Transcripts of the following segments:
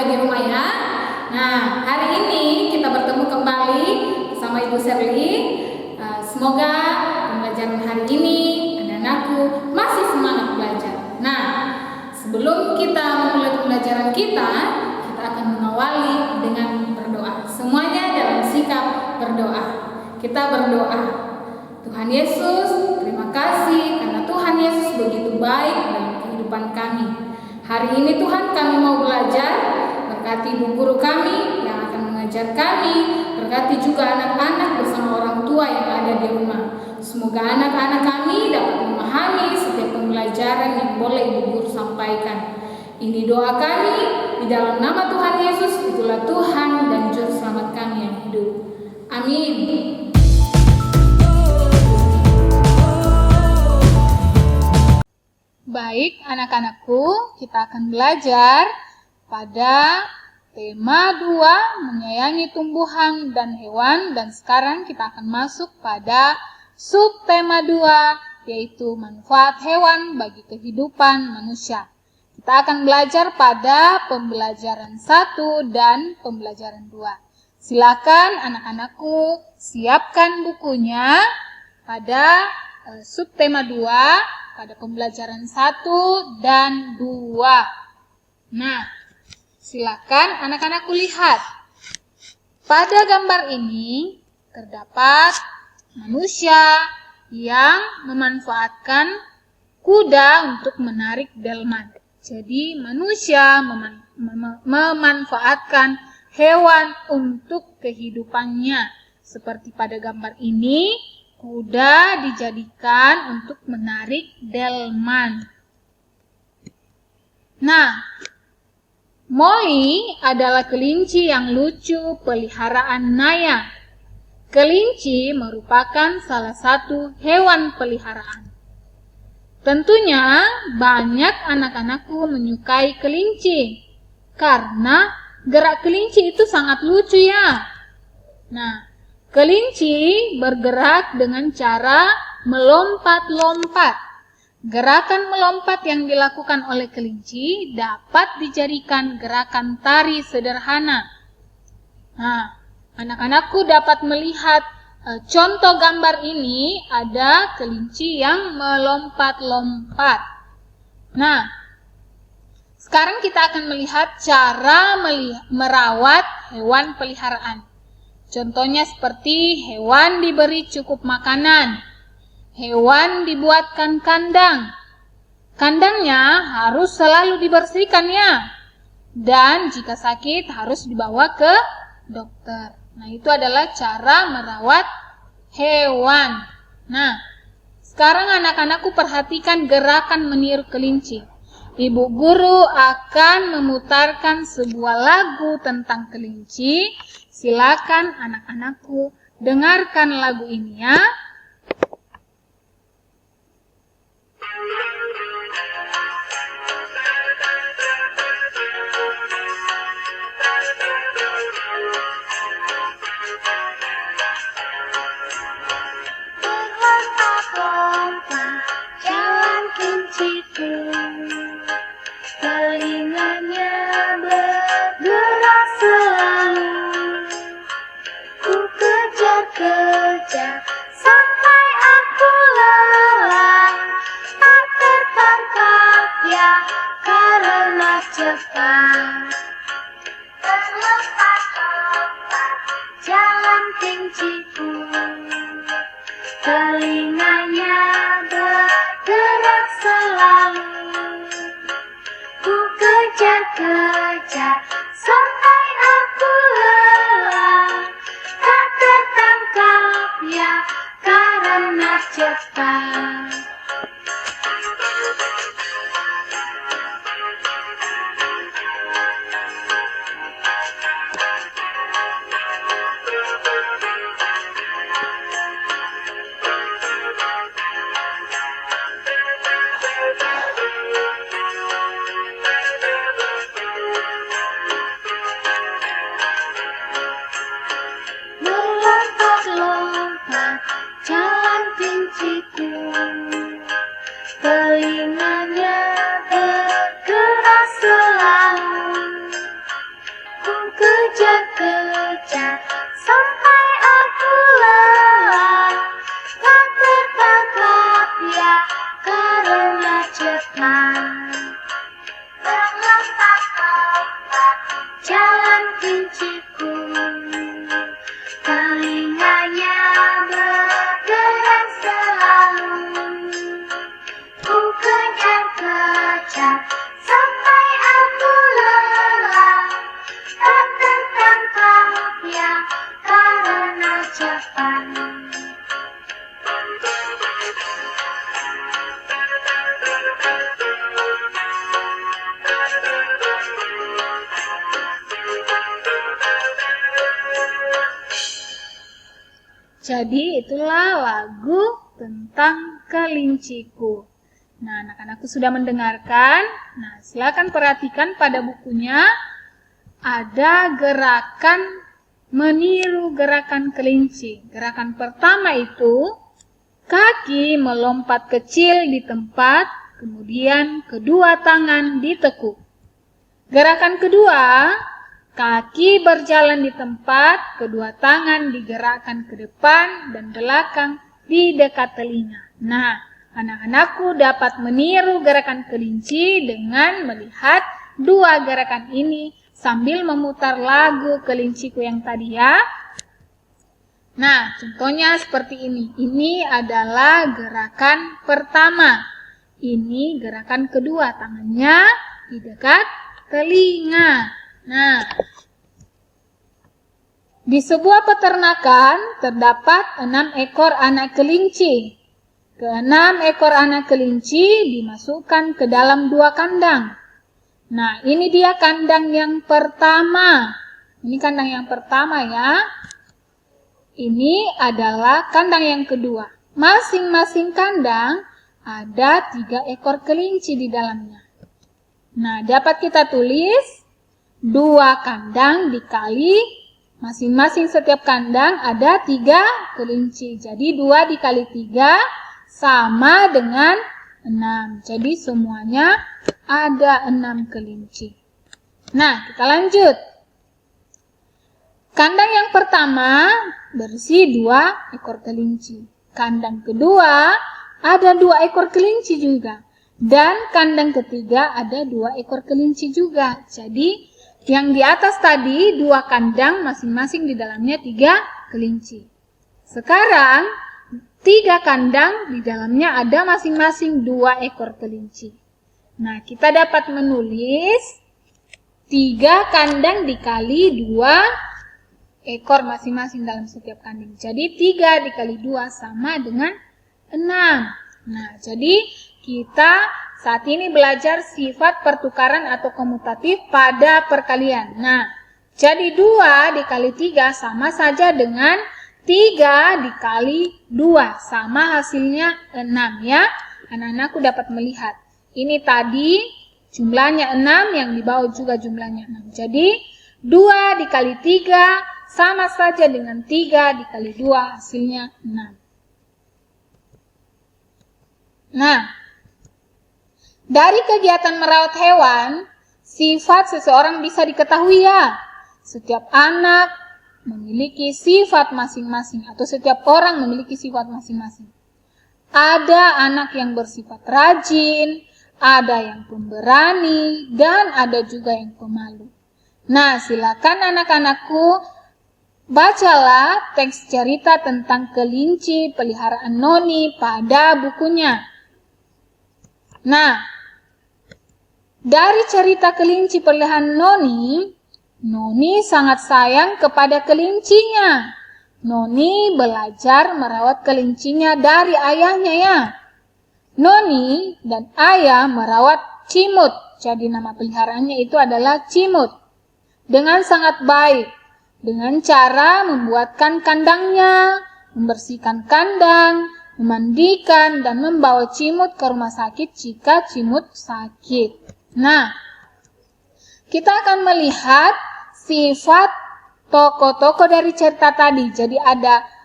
di rumah ya. Nah, hari ini kita bertemu kembali sama Ibu Sherly. Semoga pembelajaran hari ini anak-anakku masih semangat belajar. Nah, sebelum kita memulai pembelajaran kita akan mengawali dengan berdoa. Semuanya dalam sikap berdoa. Kita berdoa. Tuhan Yesus, terima kasih karena Tuhan Yesus begitu baik dalam kehidupan kami. Hari ini Tuhan kami mau belajar, berkati ibu guru kami yang akan mengajar kami, berkati juga anak-anak bersama orang tua yang ada di rumah. Semoga anak-anak kami dapat memahami setiap pembelajaran yang boleh ibu guru sampaikan. Ini doa kami di dalam nama Tuhan Yesus, itulah Tuhan dan Juru Selamat kami yang hidup. Amin. Baik, anak-anakku, kita akan belajar pada tema 2, menyayangi tumbuhan dan hewan. Dan sekarang kita akan masuk pada subtema 2, yaitu manfaat hewan bagi kehidupan manusia. Kita akan belajar pada pembelajaran 1 dan pembelajaran 2. Silakan anak-anakku siapkan bukunya pada subtema 2, pada pembelajaran 1 dan 2. Nah, silakan anak-anakku lihat. Pada gambar ini terdapat manusia yang memanfaatkan kuda untuk menarik delman. Jadi manusia memanfaatkan hewan untuk kehidupannya. Seperti pada gambar ini, kuda dijadikan untuk menarik delman. Nah, Molly adalah kelinci yang lucu peliharaan Naya. Kelinci merupakan salah satu hewan peliharaan. Tentunya banyak anak-anakku menyukai kelinci karena gerak kelinci itu sangat lucu ya. Nah, kelinci bergerak dengan cara melompat-lompat. Gerakan melompat yang dilakukan oleh kelinci dapat dijadikan gerakan tari sederhana. Nah, anak-anakku dapat melihat contoh gambar ini, ada kelinci yang melompat-lompat. Nah, sekarang kita akan melihat cara merawat hewan peliharaan. Contohnya seperti hewan diberi cukup makanan, hewan dibuatkan kandang. Kandangnya harus selalu dibersihkan ya. Dan jika sakit harus dibawa ke dokter. Nah, itu adalah cara merawat hewan. Nah, sekarang anak-anakku perhatikan gerakan meniru kelinci. Ibu guru akan memutarkan sebuah lagu tentang kelinci. Silakan anak-anakku dengarkan lagu ini ya. Telinganya bergerak selalu, ku kejar-kejar sampai aku lelah, tak tertangkap ya karena cepat. Jadi itulah lagu tentang kelinciku. Nah, anak-anakku sudah mendengarkan. Nah, silakan perhatikan pada bukunya ada gerakan meniru gerakan kelinci. Gerakan pertama itu kaki melompat kecil di tempat, kemudian kedua tangan ditekuk. Gerakan kedua, kaki berjalan di tempat, kedua tangan digerakkan ke depan dan belakang di dekat telinga. Nah, anak-anakku dapat meniru gerakan kelinci dengan melihat dua gerakan ini sambil memutar lagu kelinciku yang tadi ya. Nah, contohnya seperti ini. Ini adalah gerakan pertama. Ini gerakan kedua, tangannya di dekat telinga. Nah, di sebuah peternakan terdapat 6 ekor anak kelinci. Ke-6 ekor anak kelinci dimasukkan ke dalam 2 kandang. Nah, ini dia kandang yang pertama. Ini kandang yang pertama ya. Ini adalah kandang yang kedua. Masing-masing kandang ada 3 ekor kelinci di dalamnya. Nah, dapat kita tulis 2 kandang dikali masing-masing setiap kandang ada 3 kelinci. Jadi 2 dikali 3 sama dengan 6. Jadi semuanya ada 6 kelinci. Nah, kita lanjut. Kandang yang pertama berisi 2 ekor kelinci. Kandang kedua ada 2 ekor kelinci juga. Dan kandang ketiga ada 2 ekor kelinci juga. Jadi yang di atas tadi 2 kandang masing-masing di dalamnya 3 kelinci. Sekarang 3 kandang di dalamnya ada masing-masing 2 ekor kelinci. Nah, kita dapat menulis 3 kandang dikali 2 ekor masing-masing dalam setiap kandang. Jadi 3 dikali 2 sama dengan 6. Nah, jadi kita saat ini belajar sifat pertukaran atau komutatif pada perkalian. Nah, jadi 2 dikali 3 sama saja dengan 3 dikali 2. Sama hasilnya 6 ya. Anak-anakku dapat melihat. Ini tadi jumlahnya 6, yang di bawah juga jumlahnya 6. Jadi 2 dikali 3 sama saja dengan 3 dikali 2 hasilnya 6. Nah, dari kegiatan merawat hewan, sifat seseorang bisa diketahui ya. Setiap anak memiliki sifat masing-masing atau setiap orang memiliki sifat masing-masing. Ada anak yang bersifat rajin, ada yang pemberani, dan ada juga yang pemalu. Nah, silakan anak-anakku bacalah teks cerita tentang kelinci peliharaan Noni pada bukunya. Nah, dari cerita kelinci peliharaan Noni, Noni sangat sayang kepada kelincinya. Noni belajar merawat kelincinya dari ayahnya ya. Noni dan ayah merawat Cimut. Jadi nama peliharaannya itu adalah Cimut. Dengan sangat baik. Dengan cara membuatkan kandangnya, membersihkan kandang, memandikan, dan membawa Cimut ke rumah sakit jika Cimut sakit. Nah, kita akan melihat sifat tokoh-tokoh dari cerita tadi. Jadi ada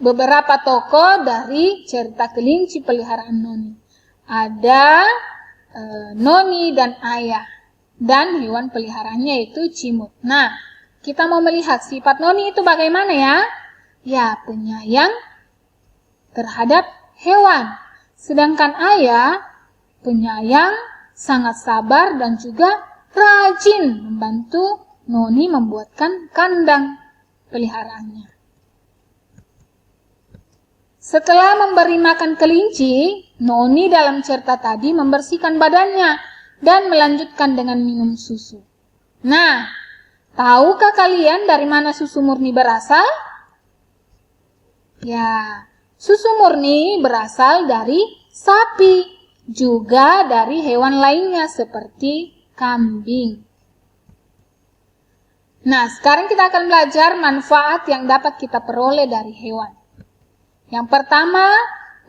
beberapa tokoh dari cerita kelinci peliharaan Noni. Ada Noni dan ayah. Dan hewan peliharaannya itu Cimut. Nah, kita mau melihat sifat Noni itu bagaimana ya? Ya, penyayang terhadap hewan. Sedangkan ayah penyayang, sangat sabar, dan juga rajin membantu Noni membuatkan kandang peliharaannya. Setelah memberi makan kelinci, Noni dalam cerita tadi membersihkan badannya dan melanjutkan dengan minum susu. Nah, tahukah kalian dari mana susu murni berasal? Ya, susu murni berasal dari sapi, juga dari hewan lainnya seperti kambing. Nah, sekarang kita akan belajar manfaat yang dapat kita peroleh dari hewan. Yang pertama,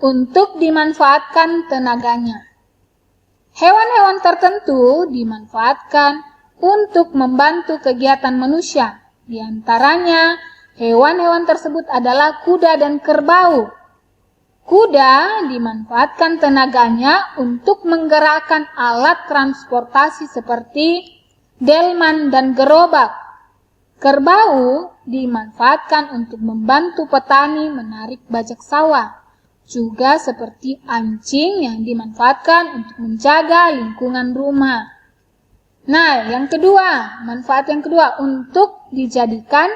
untuk dimanfaatkan tenaganya. Hewan-hewan tertentu dimanfaatkan untuk membantu kegiatan manusia. Di antaranya, hewan-hewan tersebut adalah kuda dan kerbau. Kuda dimanfaatkan tenaganya untuk menggerakkan alat transportasi seperti delman dan gerobak. Kerbau dimanfaatkan untuk membantu petani menarik bajak sawah. Juga seperti anjing yang dimanfaatkan untuk menjaga lingkungan rumah. Nah, manfaat yang kedua untuk dijadikan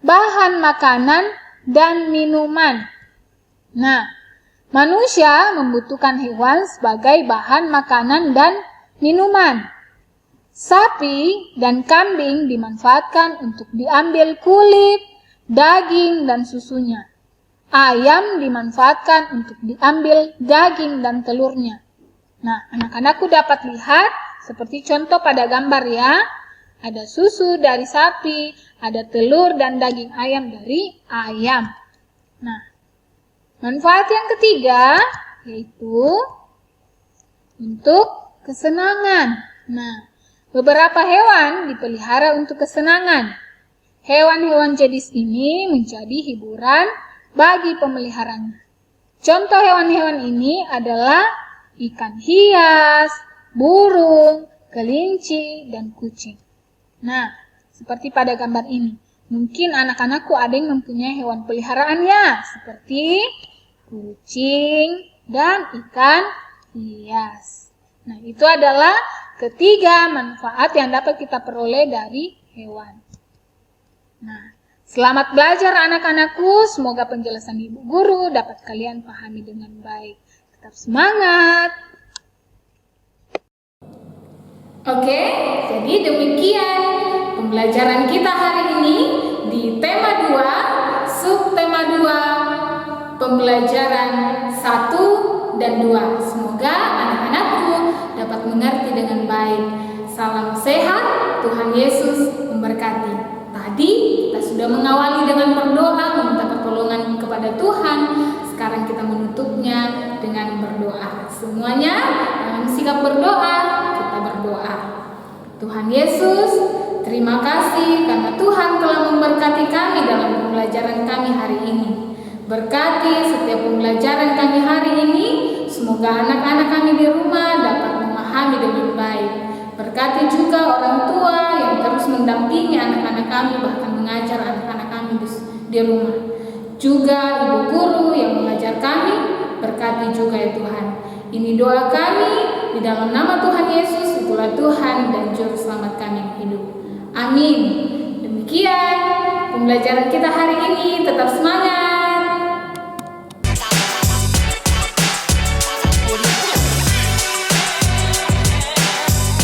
bahan makanan dan minuman. Nah, manusia membutuhkan hewan sebagai bahan makanan dan minuman. Sapi dan kambing dimanfaatkan untuk diambil kulit, daging, dan susunya. Ayam dimanfaatkan untuk diambil daging dan telurnya. Nah, anak-anakku dapat lihat seperti contoh pada gambar ya. Ada susu dari sapi, ada telur dan daging ayam dari ayam. Nah, manfaat yang ketiga yaitu untuk kesenangan. Nah, beberapa hewan dipelihara untuk kesenangan. Hewan-hewan jenis ini menjadi hiburan bagi pemeliharanya. Contoh hewan-hewan ini adalah ikan hias, burung, kelinci, dan kucing. Nah, seperti pada gambar ini. Mungkin anak-anakku ada yang mempunyai hewan peliharaannya, seperti kucing dan ikan hias. Nah, itu adalah ketiga manfaat yang dapat kita peroleh dari hewan. Nah, selamat belajar anak-anakku, semoga penjelasan ibu guru dapat kalian pahami dengan baik. Tetap semangat! Oke, jadi demikian pembelajaran kita hari ini di tema 2, subtema 2, pembelajaran 1 dan 2. Semoga anak-anakku dapat mengerti dengan baik. Salam sehat, Tuhan Yesus memberkati. Tadi kita sudah mengawali dengan berdoa, meminta pertolongan kepada Tuhan. Sekarang kita menutupnya dengan berdoa. Semuanya dalam sikap berdoa, kita berdoa. Tuhan Yesus, terima kasih karena Tuhan telah memberkati kami dalam pembelajaran kami hari ini. Berkati setiap pembelajaran kami hari ini, semoga anak-anak kami di rumah dapat memahami dengan baik. Berkati juga orang tua yang terus mendampingi anak-anak kami, bahkan mengajar anak-anak kami di rumah. Juga ibu guru yang mengajar kami, berkati juga ya Tuhan. Ini doa kami di dalam nama Tuhan Yesus, itulah Tuhan dan Juru Selamat kami yang hidup. Amin. Demikian pembelajaran kita hari ini, tetap semangat.